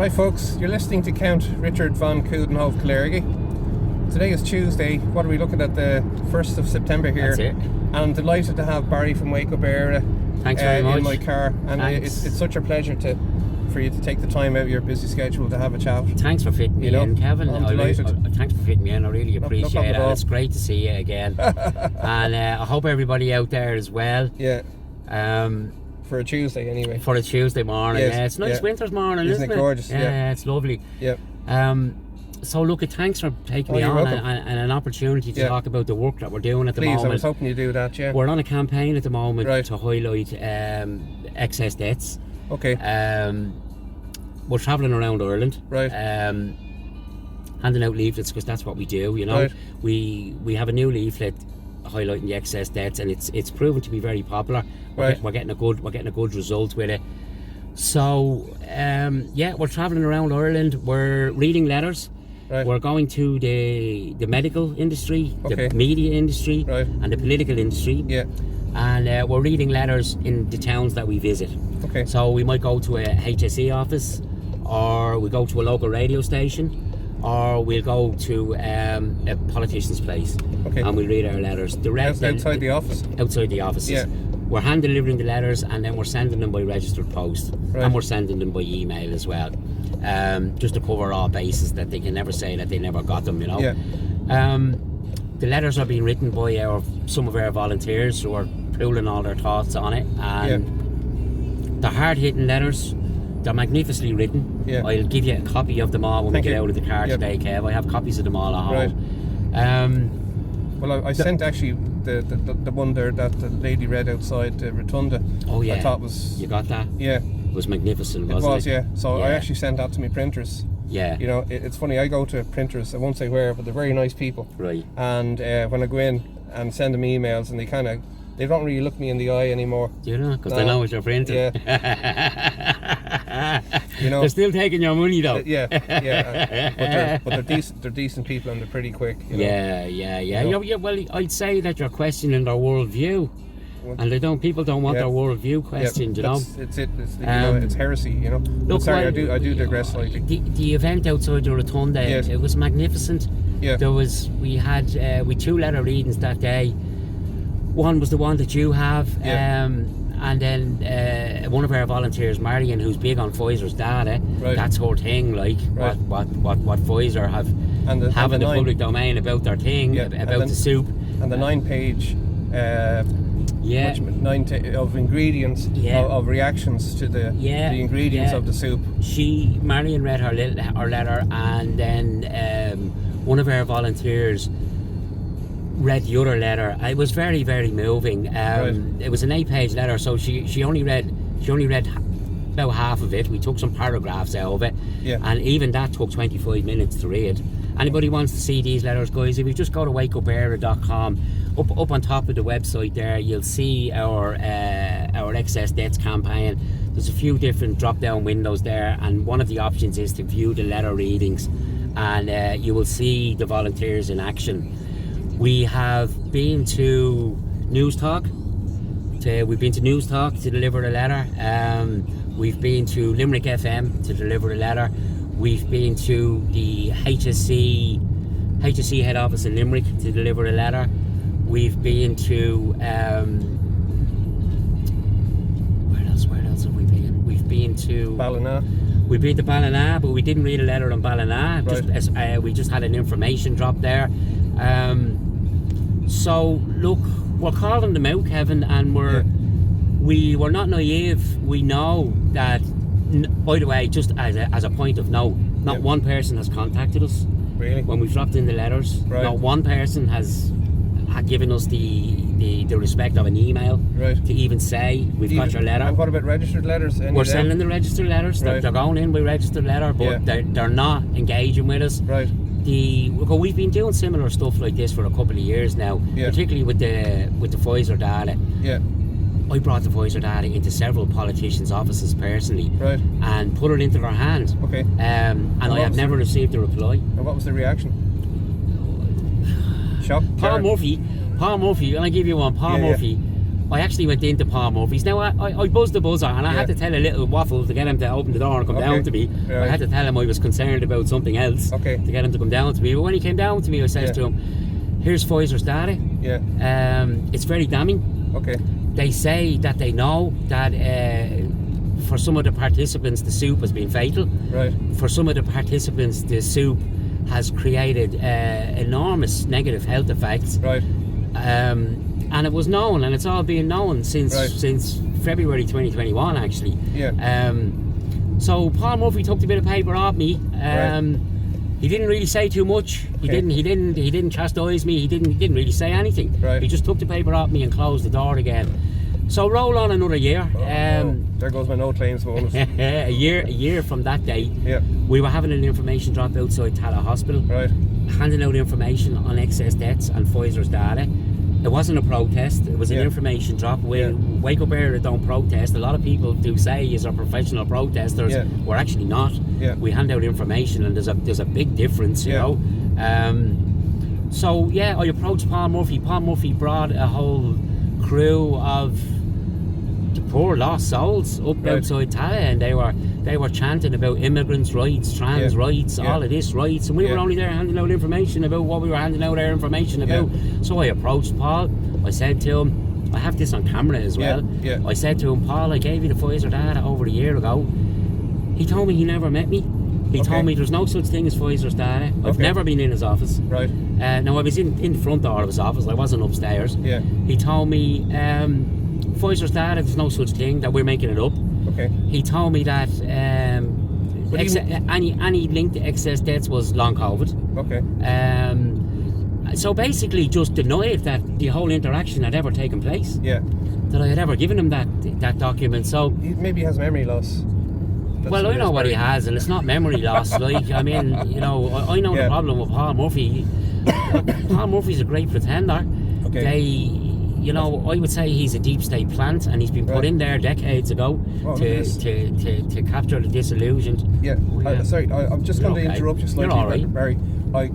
Right folks, you're listening to Count Richard von Coudenhove Clergy. Today is Tuesday. What are we looking at? The 1st of September here. That's it. And I'm delighted to have Barry from Wake Up Eire in my car. And it's such a pleasure for you to take the time out of your busy schedule to have a chat. Thanks for fitting me in, Kevin. I'm delighted. Thanks for fitting me in. I really appreciate it. No It's great to see you again. And I hope everybody out there as well. Yeah. For a Tuesday anyway. For a Tuesday morning. Yes. Yeah, it's nice winter's morning, isn't it? Gorgeous? Yeah, it's lovely. Yeah. So look, thanks for taking me on and an opportunity to talk about the work that we're doing at the moment. Please, I was hoping you do that, yeah. We're on a campaign at the moment to highlight excess deaths. Okay. We're travelling around Ireland. Right. Handing out leaflets because that's what we do, you know. Right. We have a new leaflet highlighting the excess deaths, and it's proven to be very popular. We're getting a good result with it. So we're travelling around Ireland. We're reading letters. Right. We're going to the medical industry, the media industry, and the political industry. Yeah. And we're reading letters in the towns that we visit. Okay. So we might go to a HSE office, or we go to a local radio station, or we'll go to a politician's place. Okay. And we'll read our letters. Outside the office? Outside the offices. Yeah. We're hand delivering the letters, and then we're sending them by registered post. Right. And we're sending them by email as well. Just to cover all bases, that they can never say that they never got them, you know. Yeah. The letters are being written by some of our volunteers who are pooling all their thoughts on it. And they're hard-hitting letters. They're magnificently written. Yeah. I'll give you a copy of them all when we get out of the car today, Kev. I have copies of them all at home. Right. Well, I sent actually the one there that the lady read outside the Rotunda. Oh yeah. I thought was... You got that? Yeah. It was magnificent, wasn't it? It was, yeah. So I actually sent that to my printers. Yeah. You know, it's funny, I go to printers, I won't say where, but they're very nice people. Right. And when I go in and send them emails, and they don't really look me in the eye anymore. Do you know? Because they know it's your printer. Yeah. You know, they're still taking your money though. Yeah. But they're decent people, and they're pretty quick. You know? Yeah. You know? Yeah. Well, I'd say that you're questioning their worldview. And people don't want their worldview questioned, you know. It's heresy, you know. Look, sorry, I do digress slightly. The event outside the Rotunda, it was magnificent. Yeah. We had 2 letter readings that day. One was the one that you have, and then one of our volunteers, Marion, who's big on Pfizer's data. Right. That's her thing, like what Pfizer have in the public domain about their thing, about the soup. And the 9-page. Of ingredients of reactions to the ingredients of the soup. Marion read her letter, and then one of our volunteers read the other letter. It was very, very moving. It was an 8-page letter, so she only read about half of it. We took some paragraphs out of it, and even that took 25 minutes to read. Anybody wants to see these letters, guys, if you just go to wakeupeire.com, up on top of the website there, you'll see our excess deaths campaign. There's a few different drop-down windows there, and one of the options is to view the letter readings, and you will see the volunteers in action. We have been to News Talk. We've been to News Talk to deliver a letter. We've been to Limerick FM to deliver a letter. We've been to the HSE head office in Limerick to deliver a letter. We've been to where else have we been? We've been to Ballina. We've been to Ballina, but we didn't read a letter on Ballina. Right. We just had an information drop there. So look, we're calling them out, Kevin, and we're not naive. We know that. By the way, just as a point of note, not one person has contacted us. Really? When we've dropped in the letters, not one person has given us the respect of an email to even say we've got your letter. And what about registered letters? We're sending the registered letters. They're going in with registered letter, but they're not engaging with us. Right. We've been doing similar stuff like this for a couple of years now, particularly with the Pfizer data. Yeah. I brought the Pfizer data into several politicians' offices personally, and put it into their hand. Okay. And I have never received a reply. And what was the reaction? Shock. Paul Murphy, and I give you one. Paul Murphy. I actually went into Paul Murphy's. Now I buzzed the buzzer, and I had to tell a little waffle to get him to open the door and come down to me. Right. I had to tell him I was concerned about something else to get him to come down to me. But when he came down to me, I says to him, "Here's Pfizer's data. It's very damning. Okay. They say that they know that for some of the participants the soup has been fatal. Right. For some of the participants the soup has created enormous negative health effects. Right. And it was known, and it's all been known since February 2021 actually. Yeah. So Paul Murphy took a bit of paper off me. He didn't really say too much. He didn't chastise me. He didn't really say anything. Right. He just took the paper off me and closed the door again. So roll on another year. There goes my no claims bonus. a year from that date. Yeah. We were having an information drop outside Tala Hospital. Right. Handing out information on excess deaths and Pfizer's data. It wasn't a protest, it was an information drop. Wake Up Eire don't protest. A lot of people do say is our professional protesters. We're actually not. We hand out information, and there's a big difference, you know. So I approached Paul Murphy. Paul Murphy brought a whole crew of the poor lost souls up outside Tala, and they were chanting about immigrants' rights, trans rights, all of this rights, and we were only there handing out information about what we were handing out our information about. So I approached Paul. I said to him, I have this on camera as well. I said to him, Paul, I gave you the Pfizer data over a year ago. He told me he never met me. He told me there's no such thing as Pfizer's data. I've never been in his office. Right. Now I was in the front door of his office. I wasn't upstairs. He told me Pfizer's data, there's no such thing, that we're making it up. Okay. He told me that any link to excess deaths was long COVID. Okay. So basically just denied that the whole interaction had ever taken place. That I had ever given him that document. So maybe he has memory loss. Well, I know what he has, and it's not memory loss. Like, I mean, you know, I know the problem with Paul Murphy. Paul Murphy's a great pretender. You know, I would say he's a deep state plant, and he's been put in there decades ago to capture the disillusioned. Sorry, I'm just going to interrupt you slightly. You're all right. Barry. I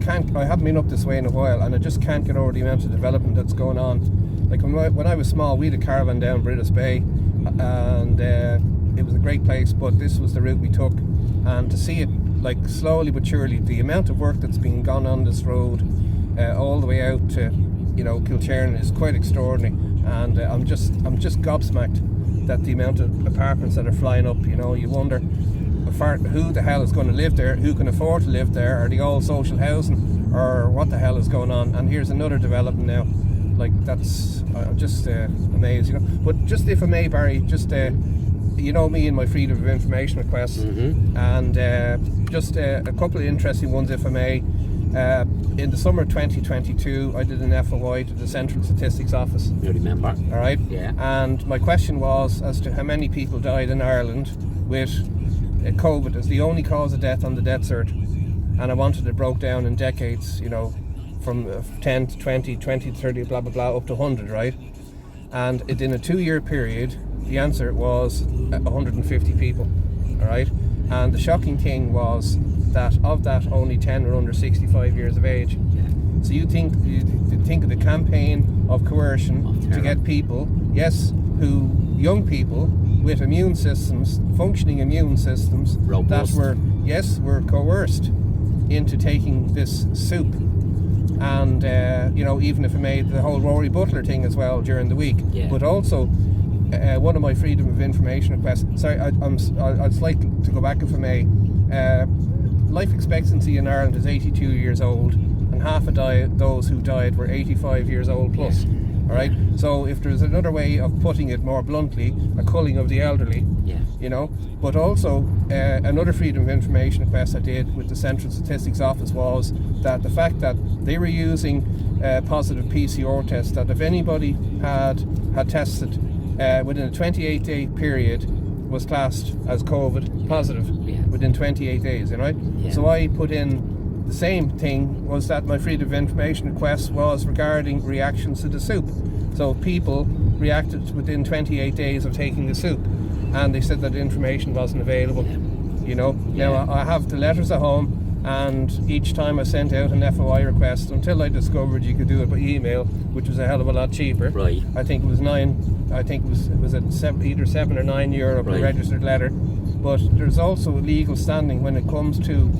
haven't been up this way in a while, and I just can't get over the amount of development that's going on. Like when I was small, we had a caravan down Britas Bay, and it was a great place, but this was the route we took, and to see it like slowly but surely, the amount of work that's been gone on this road all the way out to Kilchairn is quite extraordinary, and I'm just gobsmacked that the amount of apartments that are flying up. You wonder who the hell is going to live there, who can afford to live there, are they all social housing, or what the hell is going on? And here's another development now. Like, that's I'm just amazed, But just if I may, Barry, just me and my freedom of information requests, and just a couple of interesting ones, if I may. In the summer of 2022, I did an FOI to the Central Statistics Office. You remember? All right. Yeah. And my question was as to how many people died in Ireland with COVID as the only cause of death on the death cert, and I wanted it broke down in decades. From 10 to 20, 20 to 30, blah blah blah, up to 100, right? And in a 2-year period, the answer was 150 people. All right. And the shocking thing was that of that, only 10 were under 65 years of age. So you think of the campaign of coercion to get people, young people with immune systems, functioning immune systems, robust, that were coerced into taking this soup. And even if it made the whole Rory Butler thing as well during the week, but also one of my freedom of information requests. Sorry, I'd like to go back, if I may. Life expectancy in Ireland is 82 years old, and half of those who died were 85 years old plus. All right. So if there's another way of putting it more bluntly, a culling of the elderly. But also another freedom of information request I did with the Central Statistics Office was that the fact that they were using positive PCR tests, that if anybody had tested within a 28-day period, was classed as COVID positive within 28 days, right? So I put in the same thing, was that my freedom of information request was regarding reactions to the soup. So people reacted within 28 days of taking the soup, and they said that the information wasn't available. Now I have the letters at home, and each time I sent out an FOI request, until I discovered you could do it by email, which was a hell of a lot cheaper. Right. I think it was 9 I think it was either €7 or €9 per registered letter. But there's also legal standing when it comes to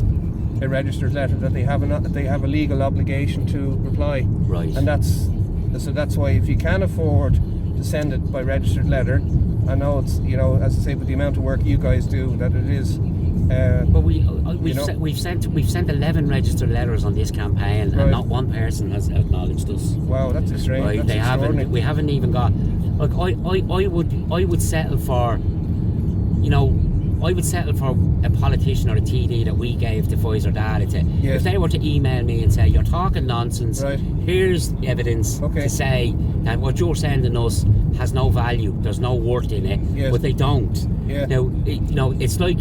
a registered letter that they have a legal obligation to reply. Right. And that's why if you can afford to send it by registered letter, I know it's, as I say, with the amount of work you guys do, that it is. But we've sent 11 registered letters on this campaign, and not one person has acknowledged us. Wow, that's strange. Right, that's extraordinary. We haven't even got. Like I would settle for, I would settle for a politician or a TD that we gave to Pfizer data to. Yes. If they were to email me and say, you're talking nonsense, here's evidence to say that what you're sending us has no value, there's no worth in it, but they don't. Yeah. Now, it's like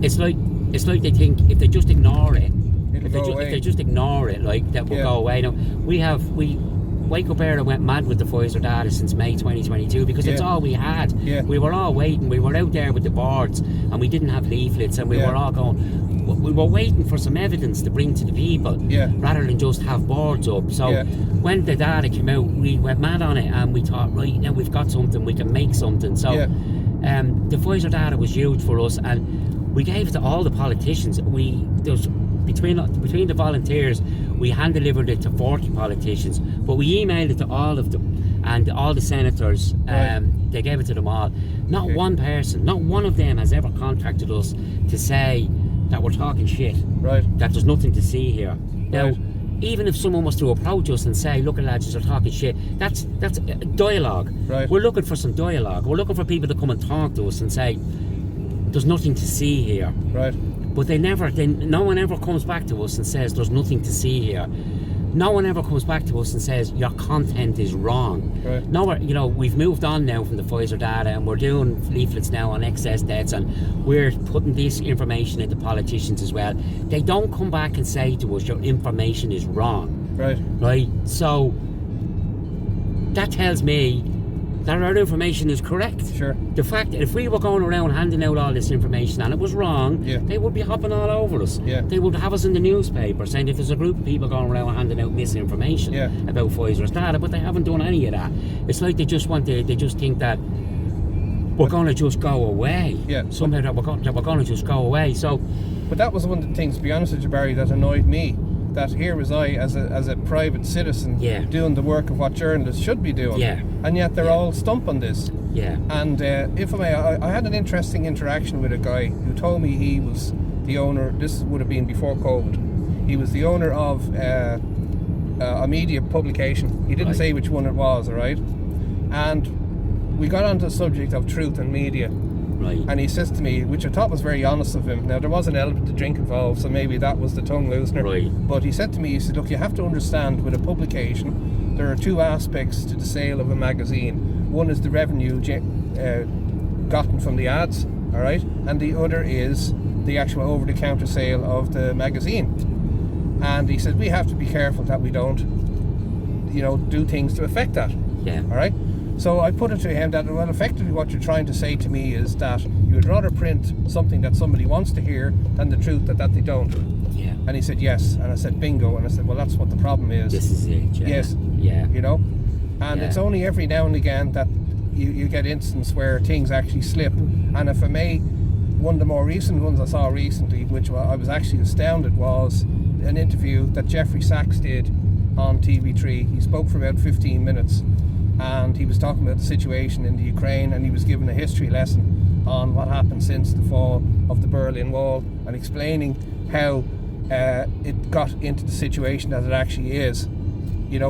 they think if they just ignore it, if they just ignore it, like that will go away. Now, we Wake Up Eire went mad with the Pfizer data since May 2022 because it's all we had. Yeah. We were all waiting. We were out there with the boards and we didn't have leaflets, and we were all going. We were waiting for some evidence to bring to the people rather than just have boards up. So when the data came out, we went mad on it and we thought, right, now we've got something, we can make something. So the Pfizer data was huge for us, and we gave it to all the politicians. Between the volunteers, we hand delivered it to 40 politicians, but we emailed it to all of them and all the senators. They gave it to them all. Not one person, not one of them has ever contacted us to say that we're talking shit, that there's nothing to see here. Now, even if someone was to approach us and say, look, lads, you're talking shit, that's dialogue. We're looking for some dialogue. We're looking for people to come and talk to us and say, there's nothing to see here. But no one ever comes back to us and says there's nothing to see here. No one ever comes back to us and says your content is wrong. No, we've moved on now from the Pfizer data, and we're doing leaflets now on excess deaths, and we're putting this information into politicians as well. They don't come back and say to us your information is wrong. Right? So that tells me that our information is correct. The fact that if we were going around handing out all this information and it was wrong, they would be hopping all over us. They would have us in the newspaper saying if there's a group of people going around handing out misinformation about Pfizer's data, but they haven't done any of that. It's like they just think that we're going to just go away. Somehow that we're going to just go away. So, but that was one of the things, to be honest with you, Barry, that annoyed me. That here was I as a private citizen doing the work of what journalists should be doing, and yet they're all stump on this. And if I may, I had an interesting interaction with a guy who told me he was the owner. This would have been before COVID. He was the owner of a media publication. He didn't say which one it was, all right? And we got onto the subject of truth and media. And he says to me, which I thought was very honest of him. Now, there was an element of drink involved, so maybe that was the tongue loosener. But he said to me, look, you have to understand with a publication, there are two aspects to the sale of a magazine. One is the revenue gotten from the ads, all right? And the other is the actual over-the-counter sale of the magazine. And he said, we have to be careful that we don't, do things to affect that. All right? So I put it to him that, well, effectively what you're trying to say to me is that you would rather print something that somebody wants to hear than the truth that they don't. And he said, yes. And I said, bingo. And I said, well, that's what the problem is. This is it. Yes. And it's only every now and again that you get instances where things actually slip. And if I may, one of the more recent ones I saw recently, which I was actually astounded, was an interview that Jeffrey Sachs did on TV3. He spoke for about 15 minutes. And he was talking about the situation in the Ukraine, and he was given a history lesson on what happened since the fall of the Berlin Wall, and explaining how it got into the situation that it actually is,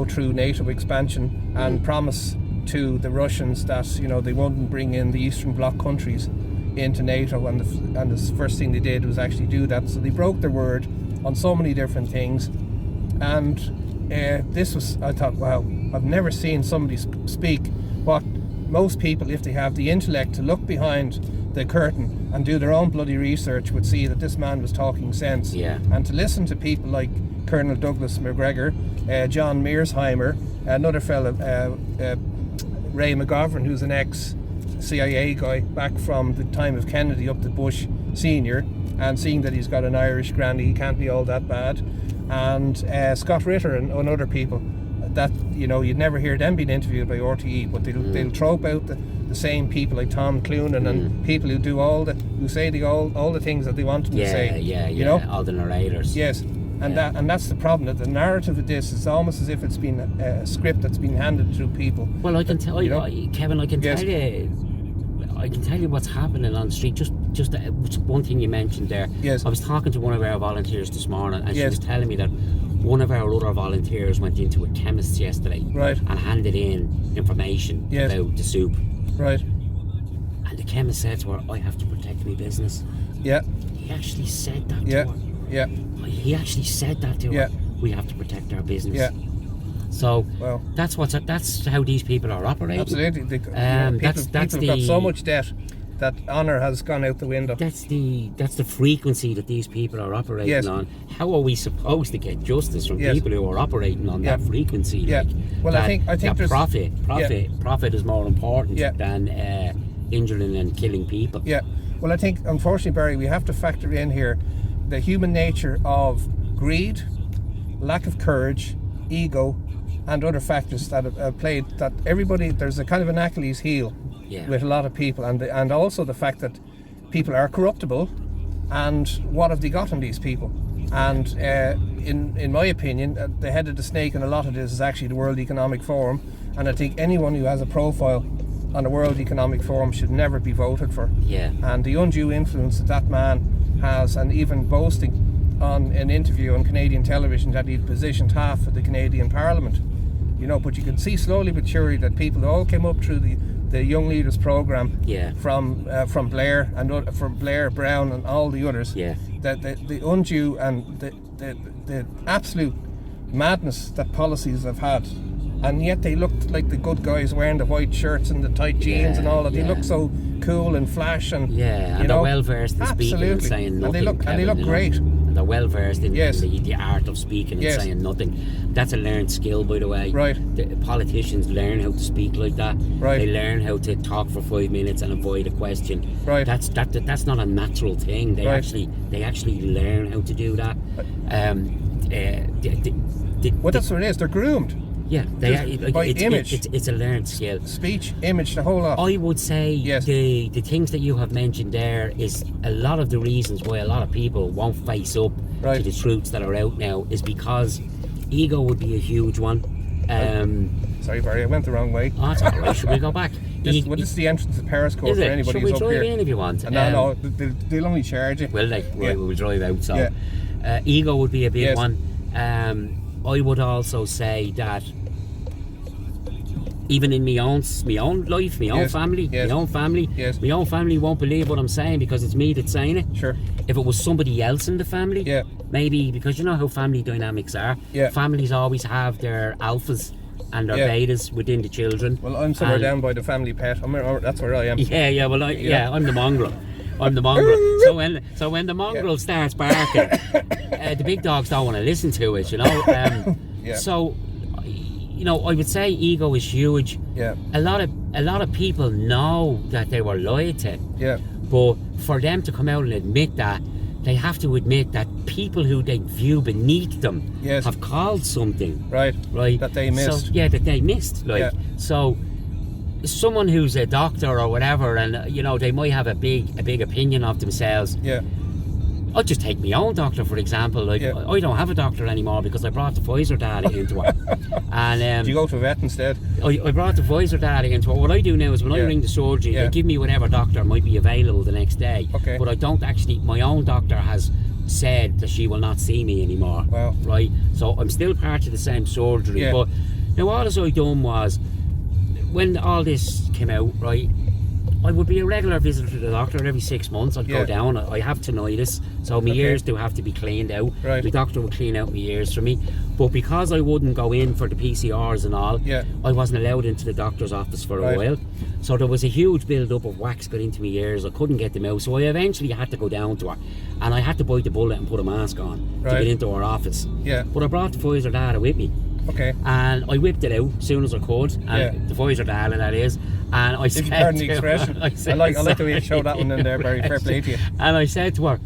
through NATO expansion and promise to the Russians that they wouldn't bring in the Eastern Bloc countries into NATO, and the first thing they did was actually do that. So they broke their word on so many different things, and this was, I thought, wow, I've never seen somebody speak what most people, if they have the intellect to look behind the curtain and do their own bloody research, would see that this man was talking sense. And to listen to people like Colonel Douglas McGregor, John Mearsheimer, another fellow, Ray McGovern, who's an ex-CIA guy back from the time of Kennedy up to Bush Senior, and seeing that he's got an Irish granny, he can't be all that bad, and Scott Ritter and other people. that you'd never hear them being interviewed by RTE, but they'll trope out the same people like Tom Cloonan and people who do who say all the things that they want them to say. All the narrators. Yes. And that's the problem, that the narrative of this is almost as if it's been a script that's been handed through people. Well, I can tell you, Kevin, I can tell you what's happening on the street. Just one thing you mentioned there. Yes. I was talking to one of our volunteers this morning, and she was telling me that one of our other volunteers went into a chemist's yesterday and handed in information about the soup. Right. And the chemist said to her, "I have to protect my business." Yeah. He actually said that to her. Yeah. He actually said that to her. We have to protect our business. Yeah. So that's how these people are operating. Absolutely. People have got so much debt that honour has gone out the window. That's the frequency that these people are operating on. How are we supposed to get justice from people who are operating on that frequency? Yeah. Well, I think that profit is more important than injuring and killing people. Yeah. Well, I think unfortunately, Barry, we have to factor in here the human nature of greed, lack of courage, ego, and other factors that have played. That there's a kind of an Achilles heel with a lot of people, and also the fact that people are corruptible, and what have they got on these people? And in my opinion, the head of the snake in a lot of this is actually the World Economic Forum, and I think anyone who has a profile on the World Economic Forum should never be voted for. Yeah. And the undue influence that man has, and even boasting on an interview on Canadian television that he'd positioned half of the Canadian Parliament, but you can see slowly but surely that people all came up through the Young Leaders Programme from Blair and from Blair, Brown and all the others, that the undue and the absolute madness that policies have had, and yet they looked like the good guys wearing the white shirts and the tight jeans and all that. They look so cool and flash, and they're well versed in speaking and saying nothing. And they look great. And they're well versed in the art of speaking and saying nothing. That's a learned skill, by the way. Right. The politicians learn how to speak like that. Right. They learn how to talk for 5 minutes and avoid a question. Right. That's not a natural thing. They actually learn how to do that. Well, that's what it is. They're groomed. Yeah, it's a learned skill. Speech, image, the whole lot. I would say the things that you have mentioned there is a lot of the reasons why a lot of people won't face up to the truths that are out now is because ego would be a huge one. Sorry, Barry, I went the wrong way. Oh, it's all right. Should we go back? This is the entrance to Paris Court for anybody who's up here. Should we drive in if you want? No, they'll only charge you. Will they? Right, we'll drive out. So, ego would be a big one. I would also say that even in my own life, my own family, my own family won't believe what I'm saying because it's me that's saying it. Sure. If it was somebody else in the family, maybe, because you know how family dynamics are. Families always have their alphas and their betas within the children. Well, I'm somewhere down by the family pet. That's where I am. Well, I'm the mongrel. I'm the mongrel. So when the mongrel starts barking, the big dogs don't want to listen to it, So, I would say ego is huge. Yeah. A lot of people know that they were lied to. Yeah. But for them to come out and admit that, they have to admit that people who they view beneath them have called something. Right. That they missed. So, that they missed. So someone who's a doctor or whatever, and they might have a big opinion of themselves. Yeah. I'll just take my own doctor for example. I don't have a doctor anymore because I brought the Pfizer data into it. And do you go to a vet instead? I brought the Pfizer data into it. What I do now is when I ring the surgery, they give me whatever doctor might be available the next day. Okay. But I don't actually. My own doctor has said that she will not see me anymore. Wow. Right. So I'm still part of the same surgery. Yeah. But now all I done was, when all this came out, right, I would be a regular visitor to the doctor every 6 months. I'd go down. I have tinnitus, so my ears do have to be cleaned out. Right. The doctor would clean out my ears for me. But because I wouldn't go in for the PCRs and all, I wasn't allowed into the doctor's office for a while. So there was a huge build-up of wax got into my ears. I couldn't get them out. So I eventually had to go down to her. And I had to bite the bullet and put a mask on to get into her office. Yeah. But I brought the Pfizer data with me. Okay. And I whipped it out as soon as I could. And the Pfizer data, that is. And I said, if you pardon the expression, I like the way you showed that one in there, Barry. Fair play to you. And I said to her,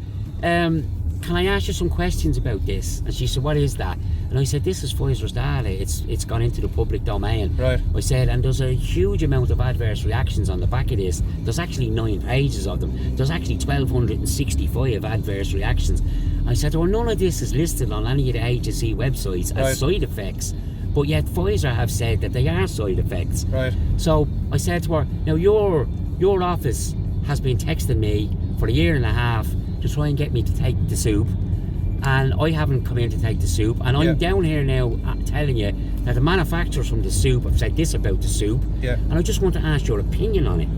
can I ask you some questions about this? And she said, what is that? And I said, this is Pfizer's data. It's gone into the public domain. Right. I said, and there's a huge amount of adverse reactions on the back of this. There's actually 9 pages of them. There's actually 1,265 adverse reactions. I said, well, none of this is listed on any of the agency websites as side effects. But yet Pfizer have said that they are side effects. Right. So I said to her, now your office has been texting me for a year and a half to try and get me to take the soup, and I haven't come in to take the soup, and I'm down here now telling you that the manufacturers from the soup have said this about the soup, and I just want to ask your opinion on it.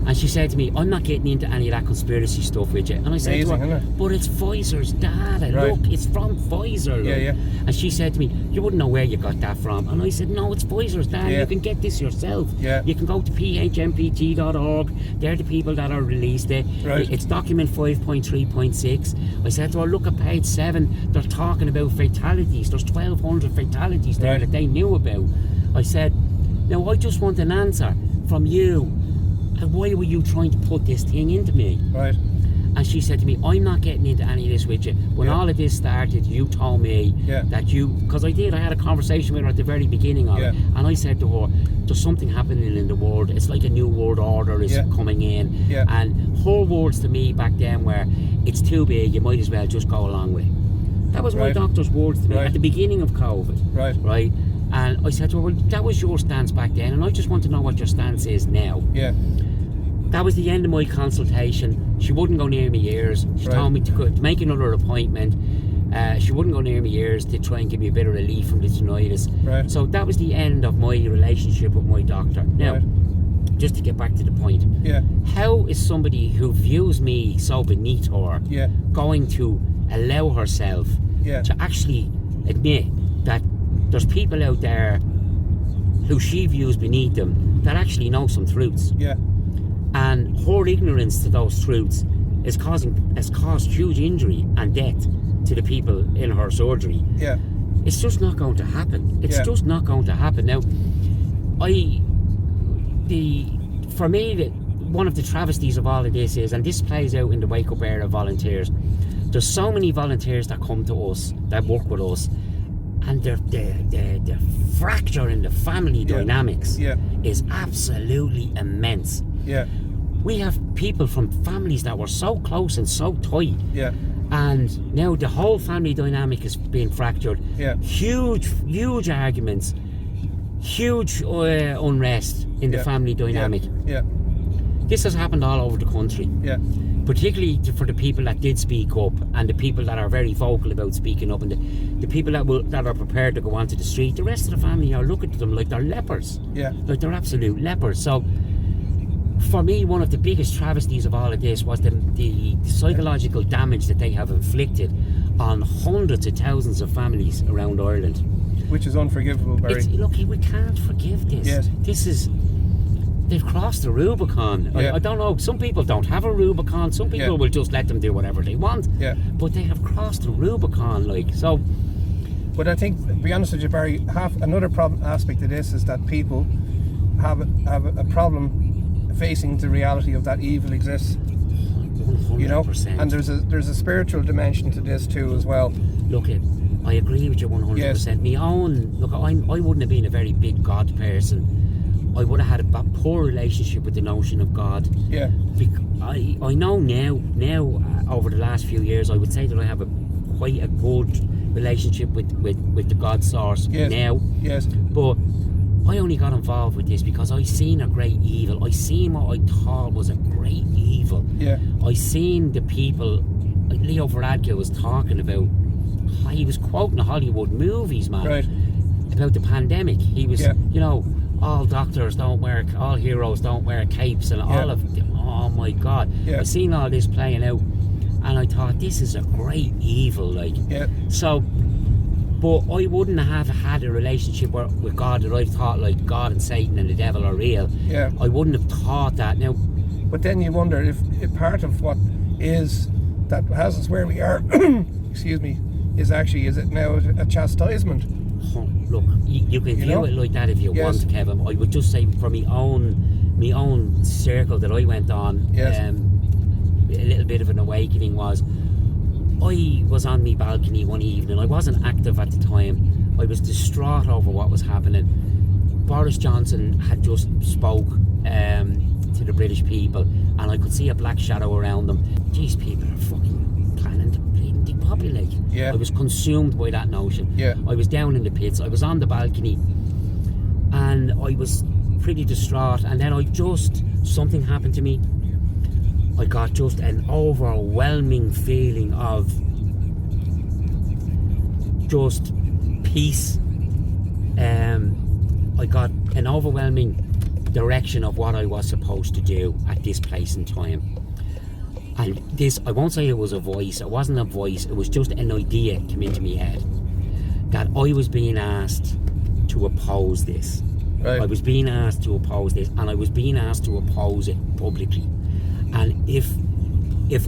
And she said to me, I'm not getting into any of that conspiracy stuff with you. And I said to her, but it's Pfizer's data. Right. Look, it's from Pfizer. Yeah. And she said to me, you wouldn't know where you got that from. And I said, no, it's Pfizer's data. You can get this yourself. You can go to phmpt.org. They're the people that are released it. Right. It's document 5.3.6. I said to her, look at page 7. They're talking about fatalities. There's 1,200 fatalities there that they knew about. I said, now I just want an answer from you. And why were you trying to put this thing into me? Right. And she said to me, I'm not getting into any of this with you. When all of this started, you told me that you... Because I had a conversation with her at the very beginning of it. And I said to her, there's something happening in the world. It's like a new world order is coming in. And her words to me back then were, it's too big, you might as well just go along with it. That was my doctor's words to me at the beginning of COVID. Right. And I said to her, well, that was your stance back then, and I just want to know what your stance is now. That was the end of my consultation. She wouldn't go near my ears. She told me to make another appointment. She wouldn't go near my ears to try and give me a bit of relief from the tinnitus. So that was the end of my relationship with my doctor. Now, just to get back to the point, how is somebody who views me so beneath her going to allow herself to actually admit that there's people out there who she views beneath them that actually know some truths? And her ignorance to those truths has caused huge injury and death to the people in her surgery. It's just not going to happen. It's just not going to happen. Now, for me, one of the travesties of all of this is, and this plays out in the Wake Up Eire volunteers, there's so many volunteers that come to us, that work with us, and the fracture in the family dynamics is absolutely immense. We have people from families that were so close and so tight, and now the whole family dynamic is being fractured. Huge arguments, huge unrest in the family dynamic. This has happened all over the country. Particularly for the people that did speak up, and the people that are very vocal about speaking up, and the people that are prepared to go onto the street. The rest of the family are looking at them like they're lepers. Like they're absolute lepers. So for me, one of the biggest travesties of all of this was the psychological damage that they have inflicted on hundreds of thousands of families around Ireland. Which is unforgivable, Barry. Look, we can't forgive this. This is... They've crossed the Rubicon. I don't know, some people don't have a Rubicon. Some people will just let them do whatever they want. But they have crossed the Rubicon, like, so... But I think, to be honest with you, Barry, another problem aspect of this is that people have a problem facing the reality of that evil exists. 100%. You know? And there's a spiritual dimension to this too as well. Look, I agree with you 100%. I wouldn't have been a very big God person. I would have had a poor relationship with the notion of God. I know now over the last few years, I would say that I have quite a good relationship with the God source now. But I only got involved with this because I seen a great evil. I seen what I thought was a great evil. I seen the people, like Leo Varadkar was talking about, he was quoting Hollywood movies, man, about the pandemic. He was, you know, all doctors don't wear, all heroes don't wear capes, and all of them. Oh my God. I seen all this playing out, and I thought, this is a great evil, like. So, but I wouldn't have had a relationship with God that I thought like God and Satan and the devil are real. I wouldn't have thought that. Now, but then you wonder if part of what is that has us where we are, excuse me, is it now a chastisement? Look, you can view it like that if you want, Kevin. I would just say, for my own circle that I went on, a little bit of an awakening was, I was on my balcony one evening. I wasn't active at the time. I was distraught over what was happening. Boris Johnson had just spoke to the British people, and I could see a black shadow around them. These people are fucking planning to depopulate. Yeah. I was consumed by that notion. Yeah. I was down in the pits. I was on the balcony, and I was pretty distraught. And then something happened to me. I got just an overwhelming feeling of just peace. I got an overwhelming direction of what I was supposed to do at this place and time. And this, I won't say it was a voice. It wasn't a voice. It was just an idea came into my head that I was being asked to oppose this. Right. I was being asked to oppose this, and I was being asked to oppose it publicly. And if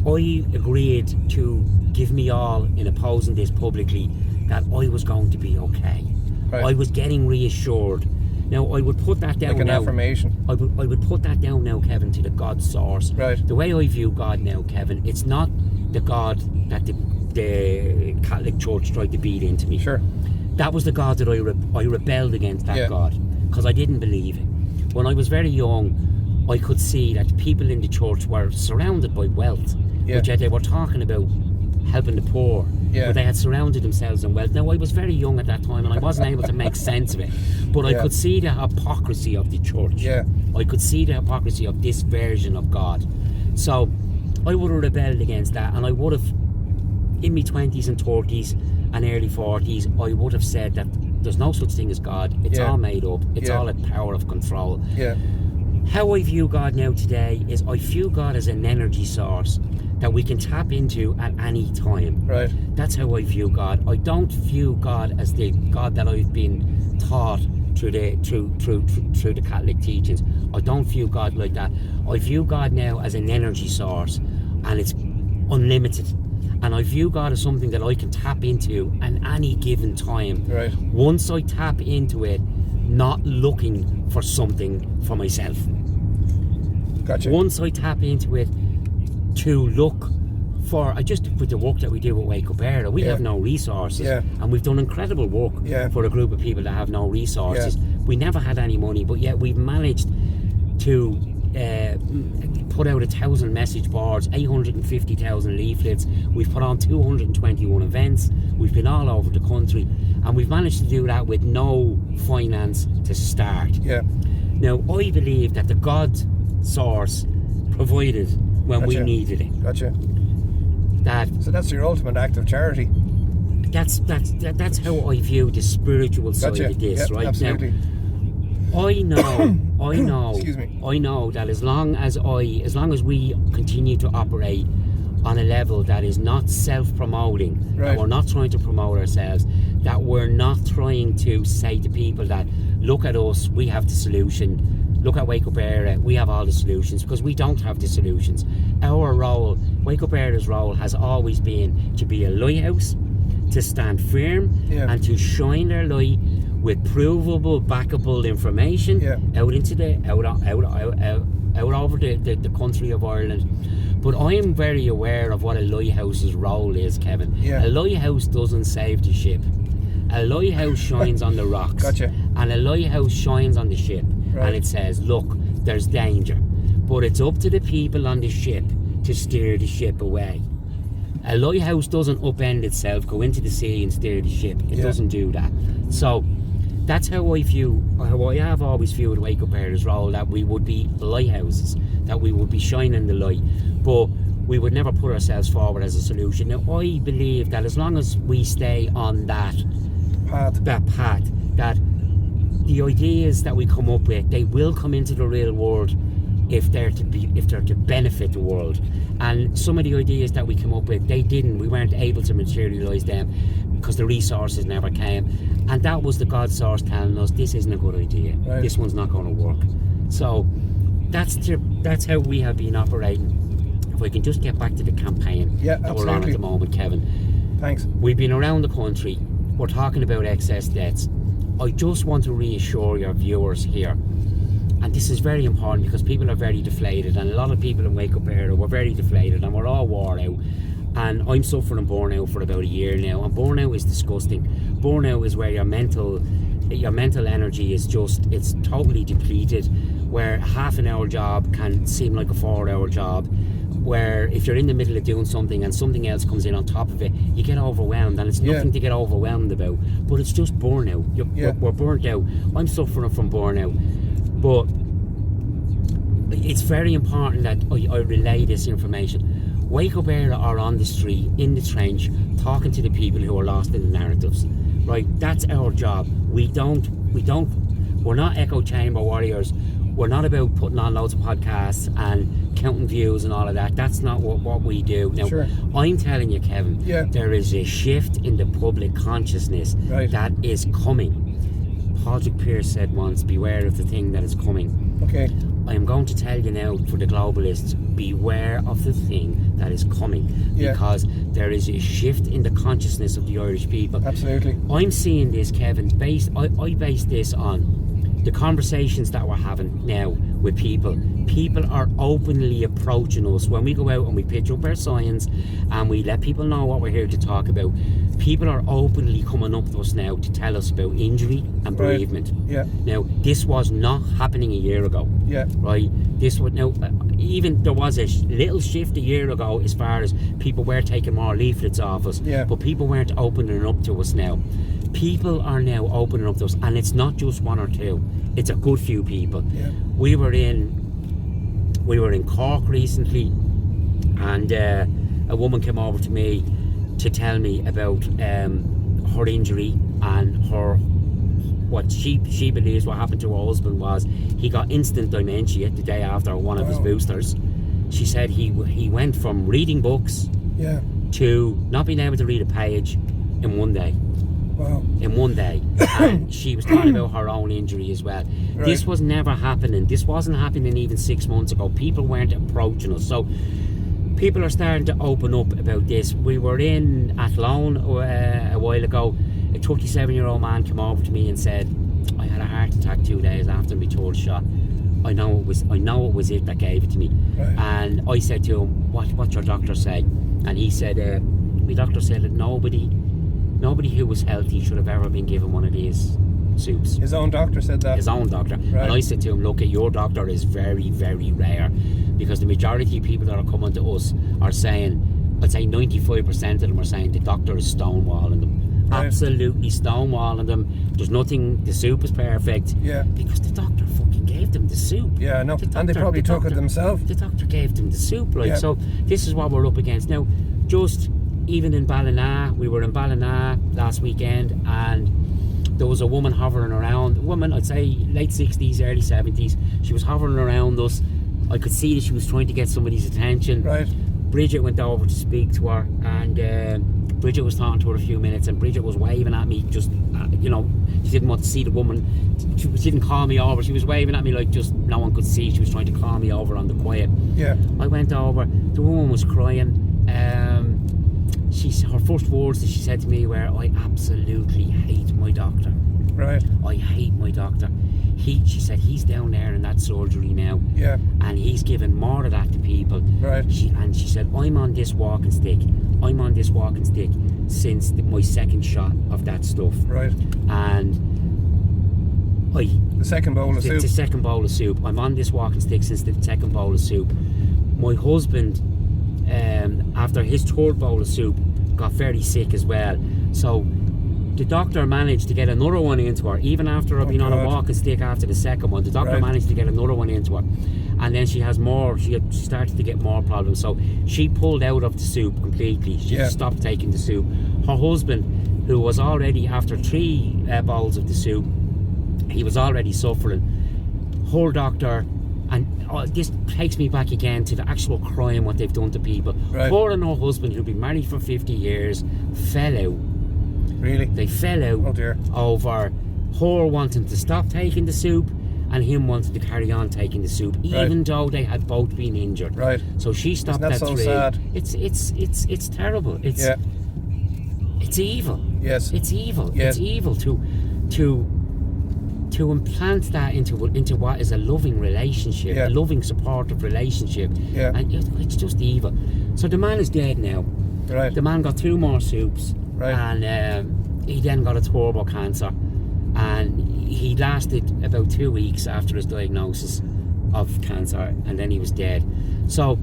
I agreed to give me all in opposing this publicly, that I was going to be okay. Right. I was getting reassured. Now I would put that down like an now. affirmation. I would put that down now, Kevin, to the God source. Right. The way I view God now, Kevin, it's not the God that the Catholic Church tried to beat into me. Sure. That was the God that I rebelled against. That God, because I didn't believe it. When I was very young, I could see that people in the church were surrounded by wealth, but yet they were talking about helping the poor. But they had surrounded themselves in wealth. Now I was very young at that time, and I wasn't able to make sense of it. But I could see the hypocrisy of the church. I could see the hypocrisy of this version of God. So I would have rebelled against that, and I would have, in my 20s and 30s and early 40s, I would have said that there's no such thing as God. It's all made up. It's all a power of control. How I view God now today is I view God as an energy source that we can tap into at any time. Right. That's how I view God. I don't view God as the God that I've been taught through the Catholic teachings. I don't view God like that. I view God now as an energy source, and it's unlimited. And I view God as something that I can tap into at any given time. Right. Once I tap into it, not looking for something for myself. Gotcha. Once I tap into it to look for, with the work that we do at Wake Up Eire, we have no resources, and we've done incredible work for a group of people that have no resources. We never had any money, but yet we've managed to put out 1,000 message boards, 850,000 leaflets. We've put on 221 events. We've been all over the country, and we've managed to do that with no finance to start. Now I believe that the God source provided when we needed it. Gotcha. So that's your ultimate act of charity. That's how I view the spiritual side of this, right? Absolutely. Now, I know Excuse me. I know that as long as we continue to operate on a level that is not self-promoting, that we're not trying to promote ourselves, that we're not trying to say to people that, look at us, we have the solution, look at Wake Up Eire, we have all the solutions, because we don't have the solutions. Our role, Wake Up Eire's role, has always been to be a lighthouse, to stand firm, and to shine their light with provable, backable information out into out over the country of Ireland. But I am very aware of what a lighthouse's role is, Kevin. A lighthouse doesn't save the ship. A lighthouse shines on the rocks, and a lighthouse shines on the ship, and it says, look, there's danger, but it's up to the people on the ship to steer the ship away. A lighthouse doesn't upend itself, go into the sea and steer the ship. It doesn't do that. So that's how I have always viewed Wake Up Eire's role, that we would be lighthouses, that we would be shining the light, but we would never put ourselves forward as a solution. Now I believe that as long as we stay on that path, that the ideas that we come up with, they will come into the real world if they're to benefit the world. And some of the ideas that we come up with, we weren't able to materialise them because the resources never came, and that was the God source telling us, this isn't a good idea, this one's not going to work. So that's how we have been operating. If I can just get back to the campaign that we're on at the moment, Kevin. Thanks. We've been around the country, we're talking about excess deaths. I just want to reassure your viewers here, and this is very important because people are very deflated, and a lot of people in Wake Up Eire were very deflated, and we're all wore out. And I'm suffering burnout for about a year now, and burnout is disgusting. Burnout is where your mental energy is it's totally depleted, where a half an hour job can seem like a 4-hour job, where if you're in the middle of doing something and something else comes in on top of it, you get overwhelmed, and it's nothing to get overwhelmed about, but it's just burnout. We're burnt out. I'm suffering from burnout, but it's very important that I relay this information. Wake Up Eire are on the street, in the trench, talking to the people who are lost in the narratives. Right? That's our job. We're not echo chamber warriors. We're not about putting on loads of podcasts and counting views and all of that. That's not what we do. Now, I'm telling you, Kevin, there is a shift in the public consciousness that is coming. Patrick Pearse said once, beware of the thing that is coming. Okay. I am going to tell you now, for the globalists, beware of the thing that is coming, because there is a shift in the consciousness of the Irish people. Absolutely. I'm seeing this, Kevin, I base this on the conversations that we're having now with people. People are openly approaching us when we go out and we pitch up our signs and we let people know what we're here to talk about. People are openly coming up to us now to tell us about injury and bereavement. Yeah. Now, this was not happening a year ago. Yeah. Right. This was now. Even there was a little shift a year ago as far as people were taking more leaflets off us. Yeah. But people weren't opening up to us now. People are now opening up to us, and it's not just one or two. It's a good few people. Yeah. We were in Cork recently, and a woman came over to me to tell me about her injury and what she believes what happened to her husband was he got instant dementia the day after one of his boosters. She said he went from reading books to not being able to read a page in one day. Wow. In one day. And she was talking about her own injury as well. Right. This was never happening. This wasn't happening even 6 months ago. People weren't approaching us. So people are starting to open up about this. We were in Athlone a while ago. A 37-year-old man came over to me and said, I had a heart attack 2 days after my third shot. I know it was it that gave it to me. Right. And I said to him, what's your doctor say? And he said, my doctor said that nobody who was healthy should have ever been given one of these soups. His own doctor said that? His own doctor. Right. And I said to him, look, your doctor is very, very rare, because the majority of people that are coming to us are saying, I'd say 95% of them are saying the doctor is stonewalling them. Right. Absolutely stonewalling them. There's nothing, the soup is perfect. Yeah. Because the doctor fucking gave them the soup. Yeah, I know. And they probably took it themselves. The doctor gave them the soup, right? Yeah. So this is what we're up against. Now, just even in Ballina, we were in Ballina last weekend, and there was a woman hovering around, I'd say late 60s, early 70s. She was hovering around us. I could see that she was trying to get somebody's attention. Right. Bridget went over to speak to her, and Bridget was talking to her a few minutes, and Bridget was waving at me, just, she didn't want to see the woman. She didn't call me over. She was waving at me like just no one could see. She was trying to call me over on the quiet. Yeah. I went over. The woman was crying. Her first words that she said to me were, I absolutely hate my doctor. Right. I hate my doctor. She said, he's down there in that surgery now. Yeah. And he's giving more of that to people. Right. She said, I'm on this walking stick since my second shot of that stuff. Right. And the second bowl of soup. The second bowl of soup. I'm on this walking stick since the second bowl of soup. My husband, after his third bowl of soup, got very sick as well. So the doctor managed to get another one into her, even after being on a walking stick after the second one. The doctor managed to get another one into her, and then she started to get more problems. So she pulled out of the soup completely. She stopped taking the soup. Her husband, who was already after 3 bowls of the soup, he was already suffering. Her doctor, and this takes me back again to the actual crime, what they've done to people. Right. Her and her husband, who'd been married for 50 years, fell out. Really? They fell out over her wanting to stop taking the soup and him wanting to carry on taking the soup, even though they had both been injured. Right. So she stopped at 3. Isn't that so sad? It's terrible. It's evil. Yes. It's evil. Yes. It's evil to implant that into what is a loving relationship, a loving, supportive relationship. Yeah. And it's just evil. So the man is dead now. Right. The man got 2 more soups, Right. and he then got a turbo cancer, and he lasted about 2 weeks after his diagnosis of cancer, and then he was dead. So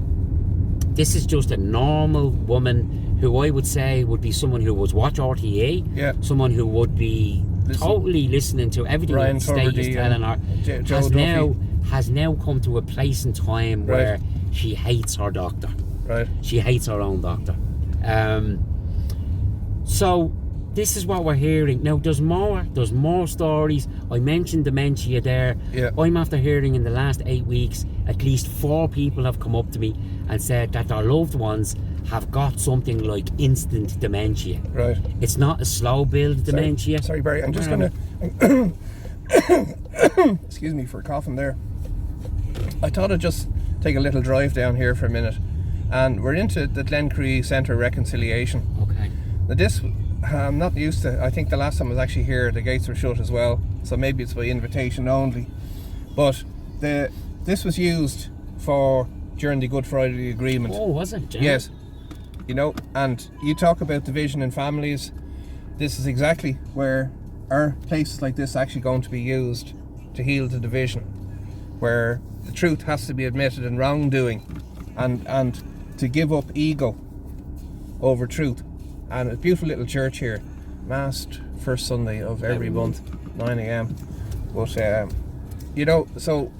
this is just a normal woman who I would say would be someone who would watch RTE, Yeah. someone who would be totally listening to everything Ryan that the state is Tuberty telling her, Joe has now come to a place in time where Right. she hates her doctor. Right. She hates her own doctor. So this is what we're hearing. Now there's more stories. I mentioned dementia there. Yeah. I'm after hearing in the last 8 weeks, at least 4 people have come up to me and said that their loved ones have got something like instant dementia. Right. It's not a slow build dementia. Sorry, Barry. I'm just gonna. Excuse me for coughing there. I thought I'd just take a little drive down here for a minute, and we're into the Glencree Centre Reconciliation. Okay. Now this, I'm not used to. I think the last time I was actually here, the gates were shut as well, so maybe it's by invitation only. But this was used for during the Good Friday Agreement. Oh, was it? Yeah. Yes. You know, and you talk about division in families. This is exactly where our places like this are actually going to be used to heal the division, where the truth has to be admitted in wrongdoing, and to give up ego over truth. And a beautiful little church here, massed first Sunday of every month, 9 a.m. But you know, so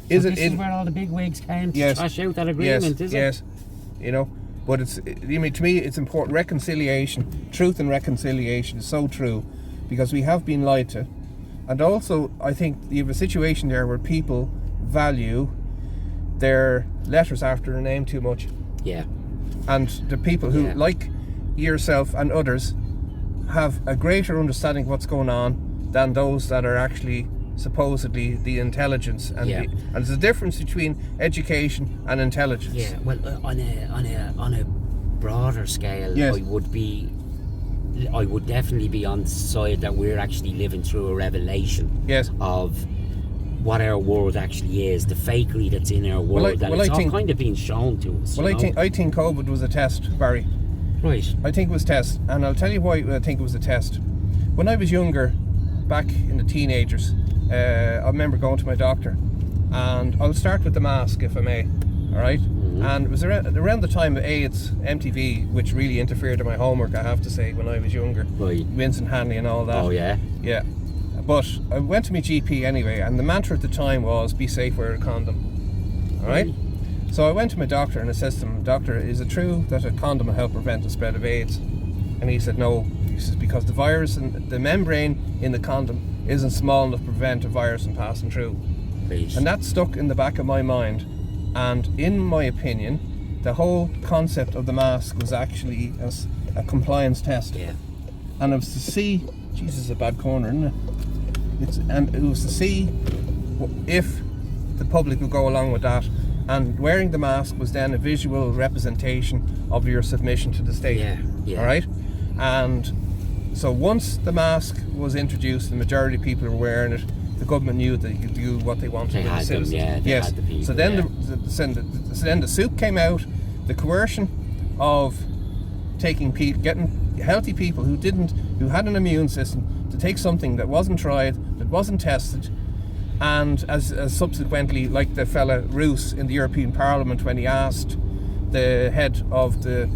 is so it? This is where all the big wigs came to Yes. trash out that agreement, is it? Yes. You know, but it's. I mean, to me, it's important. Reconciliation, truth, and reconciliation is so true, because we have been lied to, and also I think you have a situation there where people value their letters after their name too much. Yeah. And the people who, like yourself and others, have a greater understanding of what's going on than those that are actually supposedly the intelligence. And, and there's a difference between education and intelligence. Yeah. Well, on a broader scale, Yes. I would definitely be on the side that we're actually living through a revelation. Yes. Of what our world actually is, the fakery that's in our world, it's all kind of being shown to us. Well, I think COVID was a test, Barry. Right. I think it was a test, and I'll tell you why I think it was a test. When I was younger, back in the teenagers, I remember going to my doctor, and I'll start with the mask, if I may. All right. Mm-hmm. And it was around the time of AIDS, MTV, which really interfered with my homework, I have to say, when I was younger. Right. Vincent Hanley and all that. Oh yeah. Yeah. But I went to my GP anyway, and the mantra at the time was, be safe, wear a condom. Alright? So I went to my doctor and I said to him, Doctor, is it true that a condom will help prevent the spread of AIDS? And he said, no. He says, because the virus and the membrane in the condom isn't small enough to prevent a virus from passing through. Please. And that stuck in the back of my mind. And in my opinion, the whole concept of the mask was actually a compliance test. Yeah. And it was to see, Jesus, a bad corner, isn't it? And it was to see if the public would go along with that, and wearing the mask was then a visual representation of your submission to the state. Yeah. All right. And so once the mask was introduced, the majority of people were wearing it. The government knew that you could do what they wanted They with had the citizens. them, yeah. They had the people, so then the soup came out. The coercion of taking people, getting healthy people who had an immune system, to take something that wasn't tried, that wasn't tested, and as subsequently, like the fella Roos in the European Parliament, when he asked the head of the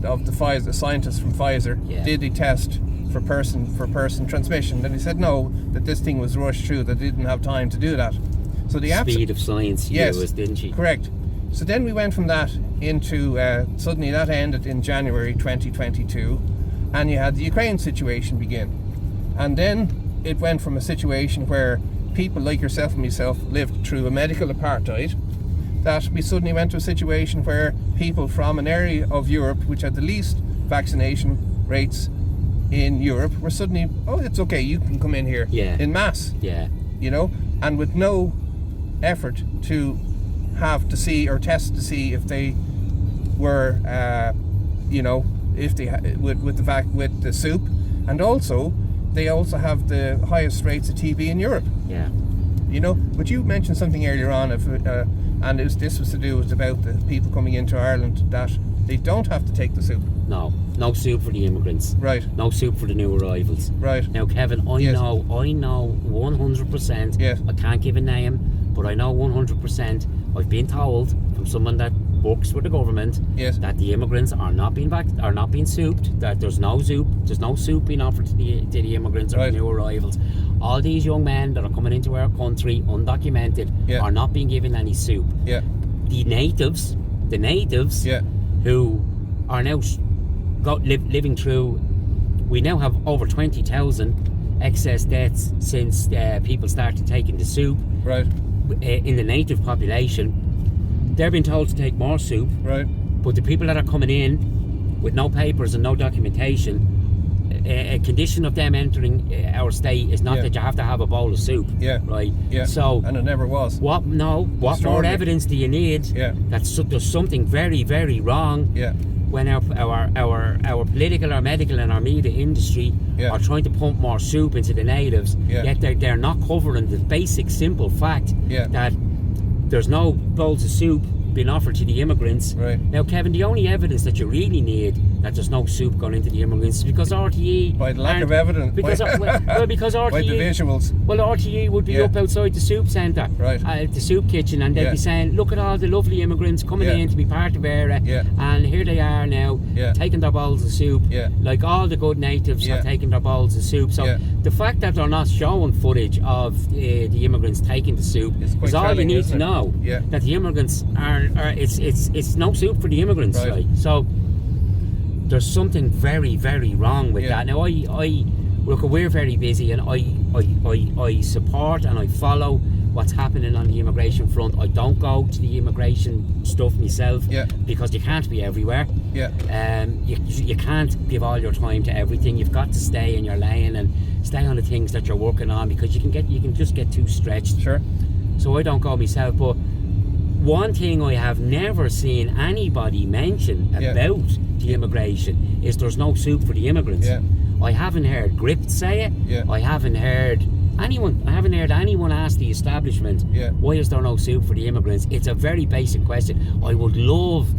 Pfizer, the scientist from Pfizer, did he test for person transmission? And he said no, that this thing was rushed through, that they didn't have time to do that. So the speed of science, didn't she? Correct. So then we went from that into suddenly that ended in January 2022, and you had the Ukraine situation begin. And then it went from a situation where people like yourself and myself lived through a medical apartheid, that we suddenly went to a situation where people from an area of Europe which had the least vaccination rates in Europe were suddenly, oh, it's okay, you can come in here in mass. Yeah. You know, and with no effort to have to see or test to see if they were, if they with the soup, and also they also have the highest rates of TB in Europe. Yeah. You know, but you mentioned something earlier on, this was to do with about the people coming into Ireland that They don't have to take the soup. No soup for the immigrants. Right. No soup for the new arrivals. Right. Now, Kevin, I know 100%. Yes. I can't give a name, but I know 100%. I've been told from someone that works with the government that the immigrants are not being souped. That there's no soup being offered to the immigrants or the new arrivals. All these young men that are coming into our country undocumented are not being given any soup. Yeah. The natives who are now living through, we now have over 20,000 excess deaths since people started taking the soup. Right. In the native population, they're being told to take more soup. Right. But the people that are coming in with no papers and no documentation, a condition of them entering our state is not that you have to have a bowl of soup. Yeah. Right. Yeah. So, and it never was. What more evidence do you need? Yeah. That there's something very, very wrong. Yeah. When our political, our medical and our media industry are trying to pump more soup into the natives, yet they're not covering the basic simple fact that there's no bowls of soup being offered to the immigrants. Right. Now, Kevin, the only evidence that you really need that there's no soup going into the immigrants is because RTE... By the lack of evidence. Because RTE... By the visuals. Well, RTE would be up outside the soup centre, the soup kitchen, and they'd be saying, look at all the lovely immigrants coming in to be part of Eire, and here they are now, taking their bowls of soup, like all the good natives are taking their bowls of soup. So the fact that they're not showing footage of the immigrants taking the soup is all you need to know. That the immigrants it's no soup for the immigrants. Right. So there's something very, very wrong with that. Now, look, we're very busy, and I support and I follow what's happening on the immigration front. I don't go to the immigration stuff myself because you can't be everywhere. You can't give all your time to everything. You've got to stay in your lane and stay on the things that you're working on, because you can just get too stretched. Sure. So I don't go myself, but one thing I have never seen anybody mention about the immigration is there's no soup for the immigrants. I haven't heard Gript say it. I haven't heard anyone ask the establishment why is there no soup for the immigrants. It's a very basic question. I would love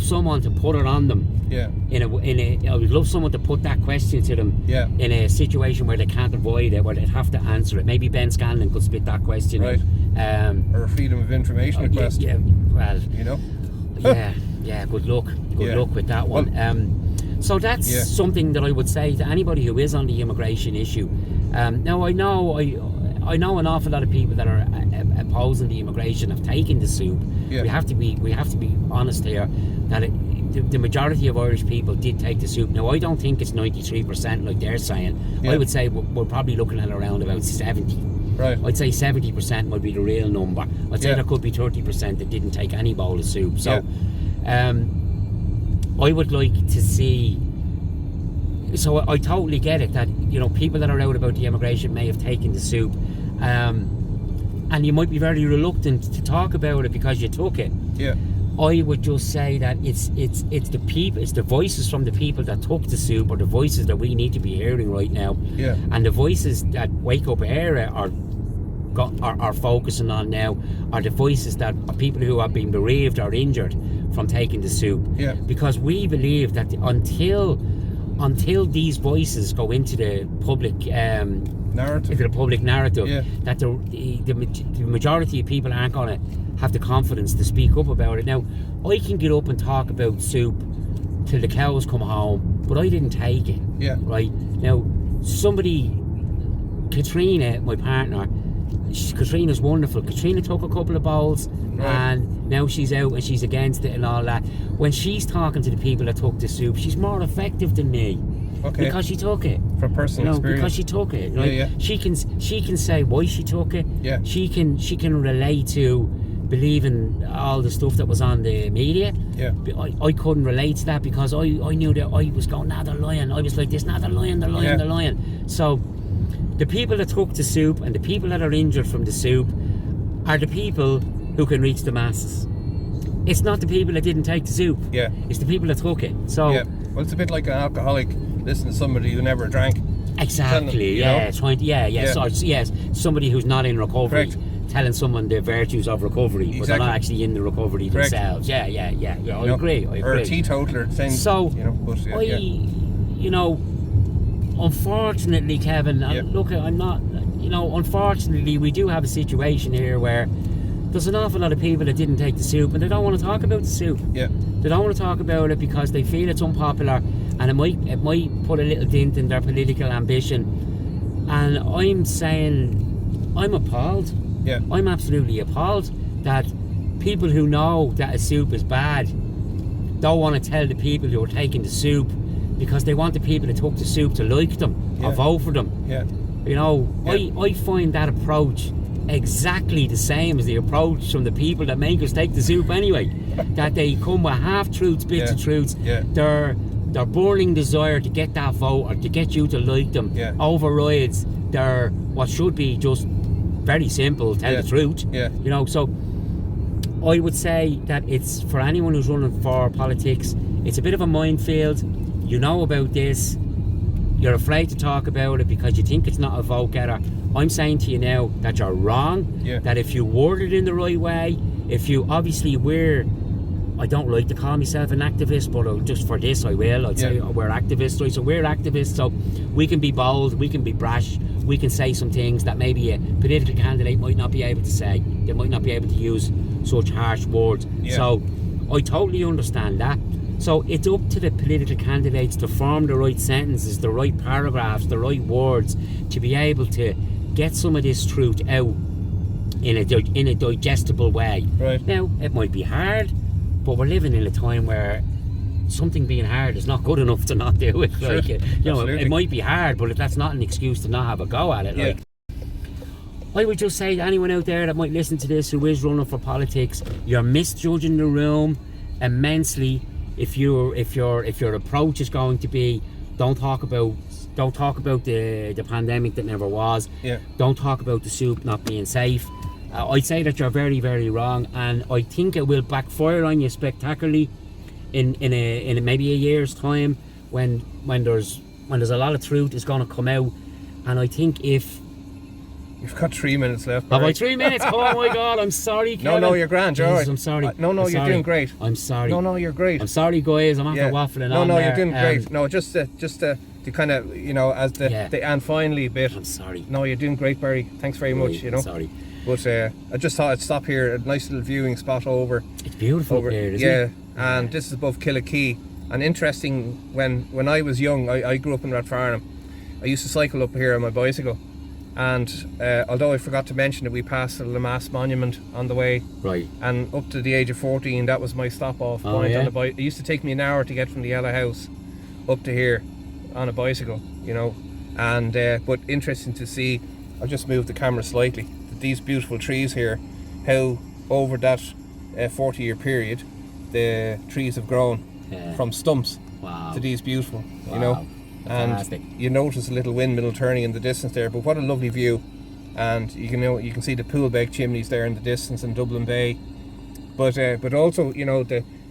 someone to put it on them. I would love someone to put that question to them in a situation where they can't avoid it, where they'd have to answer it. Maybe Ben Scanlon could spit that question out. Or a freedom of information request. Well, you know. Good luck with that one. So that's something that I would say to anybody who is on the immigration issue. Now, I know an awful lot of people that are opposing the immigration have taken the soup. We have to be honest here that the majority of Irish people did take the soup. Now, I don't think it's 93% like they're saying. I would say we're probably looking at around about 70. Right. I'd say 70% would be the real number. I'd say there could be 30% that didn't take any bowl of soup. So, I would like to see. So I totally get it that people that are out about the immigration may have taken the soup, and you might be very reluctant to talk about it because you took it. I would just say that it's the people, it's the voices from the people that took the soup, or the voices that we need to be hearing right now. And the voices that Wake Up Eire are focusing on now are the voices that are people who have been bereaved or injured from taking the soup. Because we believe that until these voices go into the public narrative, that the majority of people aren't going to have the confidence to speak up about it. Now, I can get up and talk about soup till the cows come home, but I didn't take it. Right now, Katrina, my partner, Katrina's wonderful. Katrina took a couple of bowls, and now she's out and she's against it and all that. When she's talking to the people that took the soup, she's more effective than me. Because she took it. From personal experience. Because she took it. Right? She can say why she took it. She can relate to believing all the stuff that was on the media. I couldn't relate to that because I knew that I was going, they're lying. I was like this, they're lying, they're lying. So the people that took the soup and the people that are injured from the soup are the people who can reach the masses. It's not the people that didn't take the soup. It's the people that took it. So well, it's a bit like an alcoholic listening to somebody who never drank. Exactly. Them, somebody who's not in recovery. telling someone the virtues of recovery, but they're not actually in the recovery themselves. Yeah. I agree. Or a teetotaler saying, so, but, unfortunately, Kevin, look, I'm not, unfortunately, we do have a situation here where there's an awful lot of people that didn't take the soup and they don't want to talk about the soup. Yeah. They don't want to talk about it because they feel it's unpopular and it might put a little dent in their political ambition. And I'm saying, I'm appalled. Yeah. I'm absolutely appalled that people who know that a soup is bad don't want to tell the people who are taking the soup because they want the people that took the soup to like them or vote for them. Yeah. I find that approach exactly the same as the approach from the people that make us take the soup anyway. That they come with half-truths, bits of truths. Yeah. Their burning desire to get that vote or to get you to like them overrides their what should be just very simple, tell the truth. Yeah. So I would say that it's for anyone who's running for politics, it's a bit of a minefield. You know about this, you're afraid to talk about it because you think it's not a vote getter. I'm saying to you now that you're wrong. That if you word it in the right way, if you obviously I don't like to call myself an activist, but just for this I will. I'd say we're activists, right? So we're activists, so we can be bold, we can be brash, we can say some things that maybe a political candidate might not be able to say. They might not be able to use such harsh words. So I totally understand that. So it's up to the political candidates to form the right sentences, the right paragraphs, the right words to be able to get some of this truth out in a digestible way. Right. Now, it might be hard, but we're living in a time where something being hard is not good enough to not do it. Sure. It might be hard, but that's not an excuse to not have a go at it. I would just say to anyone out there that might listen to this who is running for politics, you're misjudging the room immensely. If your approach is going to be don't talk about the pandemic that never was. Don't talk about the soup not being safe. I'd say that you're very, very wrong, and I think it will backfire on you spectacularly in maybe a year's time when there's a lot of truth is going to come out. And I think if you've got 3 minutes left. Have I 3 minutes? Oh my God, I'm sorry, Kevin. No, you're grand, you're alright. I'm sorry. You're doing great. I'm sorry. No, you're great. I'm sorry, guys, I'm after waffling on you're doing great. No, just to kind of, as the and finally bit. I'm sorry. No, you're doing great, Barry. Thanks very much, I'm sorry. But I just thought I'd stop here, a nice little viewing spot over. It's beautiful over here, isn't it? And this is above Killikee. And interesting, when I was young, I grew up in Rathfarnham. I used to cycle up here on my bicycle. And although I forgot to mention it, we passed the Lamass Monument on the way. Right. And up to the age of 14, that was my stop-off point on the bike. It used to take me an hour to get from the Yellow House up to here on a bicycle, And but interesting to see. I'll just move the camera slightly. These beautiful trees here, how over that 40-year period, the trees have grown from stumps to these beautiful, Fantastic. And you notice a little windmill turning in the distance there, but what a lovely view. And you can see the Poolbeg chimneys there in the distance in Dublin Bay, but also you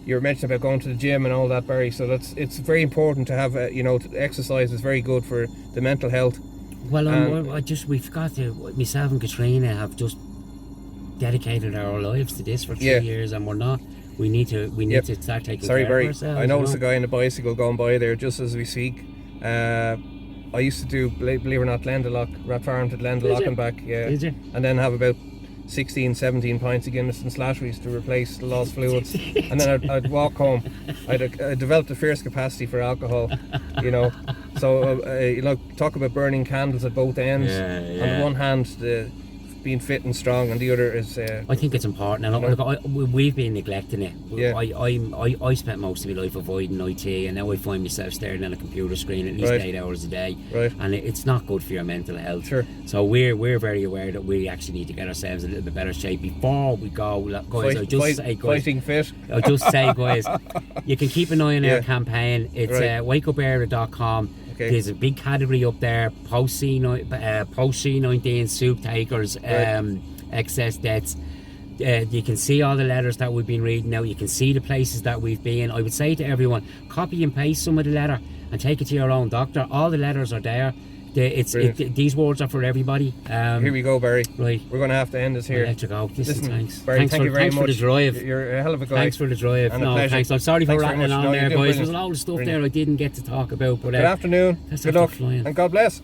were mentioning about going to the gym and all that, Barry. So it's very important to have exercise is very good for the mental health. Well, we've got to, myself and Katrina have just dedicated our lives to this for 3 years, and we're not. We need to start taking care of ourselves. I noticed a guy on a bicycle going by there just as we speak. I used to do, believe it or not, Glendalough, Rathfarnham to Glendalough and back. Did you? And then have about 16, 17 pints of Guinness and Slattery's to replace the lost fluids. And then I'd walk home. I developed a fierce capacity for alcohol, So, talk about burning candles at both ends. On the one hand, being fit and strong, and the other is... I think it's important, and we've been neglecting it. I spent most of my life avoiding IT, and now I find myself staring at a computer screen at least 8 hours a day, and it's not good for your mental health. Sure. So we're very aware that we actually need to get ourselves in a little bit better shape before we go. Guys, fighting fit. I'll just say, guys, you can keep an eye on our campaign. It's wakeupeire.com. There's a big category up there, post C19 soup takers, excess deaths. You can see all the letters that we've been reading now. You can see the places that we've been. I would say to everyone, copy and paste some of the letter and take it to your own doctor. All the letters are there. These words are for everybody. Here we go, Barry. Right. We're going to have to end this here. I'll let you go. Listen, thanks. Barry, thank you very much. Thanks for the drive. You're a hell of a guy. Thanks for the drive. And no, thanks. I'm sorry for rattling on there, guys. There's a lot of stuff there I didn't get to talk about. But good afternoon. Good luck. And God bless.